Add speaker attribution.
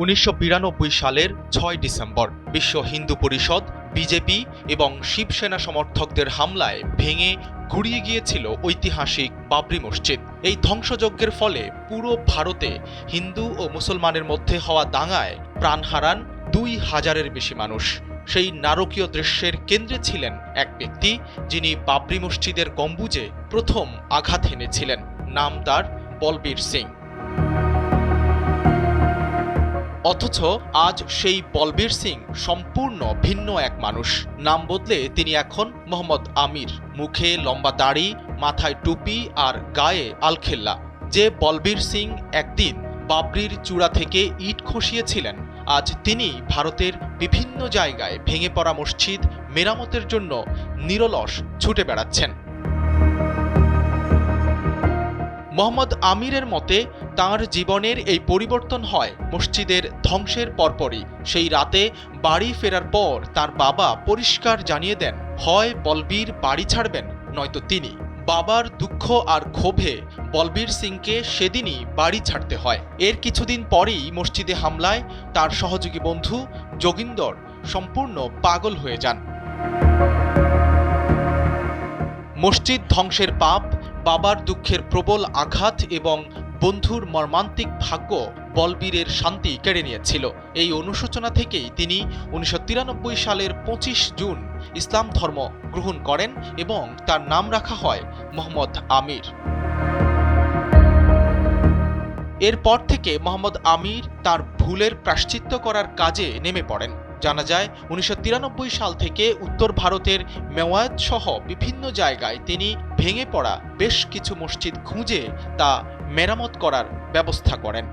Speaker 1: 1992 সালের ৬ ডিসেম্বর বিশ্ব হিন্দু পরিষদ, বিজেপি এবং শিবসেনা সমর্থকদের হামলায় ভেঙে গুড়িয়ে গিয়েছিল ঐতিহাসিক বাবরি মসজিদ। এই ধ্বংসযজ্ঞের ফলে পুরো ভারতে হিন্দু ও মুসলমানের মধ্যে হওয়া দাঙ্গায় প্রাণ হারান ২,০০০-এর বেশি মানুষ। সেই নারকীয় দৃশ্যের কেন্দ্রে ছিলেন এক ব্যক্তি, যিনি বাবরি মসজিদের গম্বুজে প্রথম আঘাত হেনেছিলেন। নাম তার বলবীর সিং। অথচ আজ সেই বলবীর সিং সম্পূর্ণ ভিন্ন এক মানুষ। নাম বদলে তিনি এখন মোহাম্মদ আমির। মুখে লম্বা দাড়ি, মাথায় টুপি আর গায়ে আলখেল্লা। যে বলবীর সিং একদিন বাবরির চূড়া থেকে ইট খসিয়েছিলেন, আজ তিনি ভারতের বিভিন্ন জায়গায় ভেঙে পড়া মসজিদ মেরামতের জন্য নিরলস ছুটে বেড়াচ্ছেন। মোহাম্মদ আমিরের মতে তাঁর জীবনের এই পরিবর্তন হয় মসজিদের ধ্বংসের পরপরই। সেই রাতে বাড়ি ফেরার পর তার বাবা পরিষ্কার জানিয়ে দেন, হয় বলবীর বাড়ি ছাড়বেন, নয়তো তিনি। বাবার দুঃখ আর ক্ষোভে বলবীর সিংকে সেদিনই বাড়ি ছাড়তে হয়। এর কিছুদিন পরেই মসজিদে হামলায় তার সহযোগী বন্ধু যোগিন্দর সম্পূর্ণ পাগল হয়ে যান। মসজিদ ধ্বংসের পাপ, বাবার দুঃখের প্রবল আঘাত এবং বন্ধুর মর্মান্তিক ভাগ্য বলবীরের শান্তি কেড়ে নিয়েছিল। এই অনুশোচনা থেকেই তিনি 1993 সালের 25 জুন ইসলাম ধর্ম গ্রহণ করেন এবং তার নাম রাখা হয় মোহাম্মদ আমির। এরপর থেকে মোহাম্মদ আমির তার ভুলের প্রায়শ্চিত্ত করার কাজে নেমে পড়েন। জানা যায় 1993 সাল থেকে উত্তর ভারতের মেওয়াত সহ বিভিন্ন জায়গায় তিনি ভেঙে পড়া বেশ কিছু মসজিদ খুঁজে তা মেরামত করার ব্যবস্থা করেন।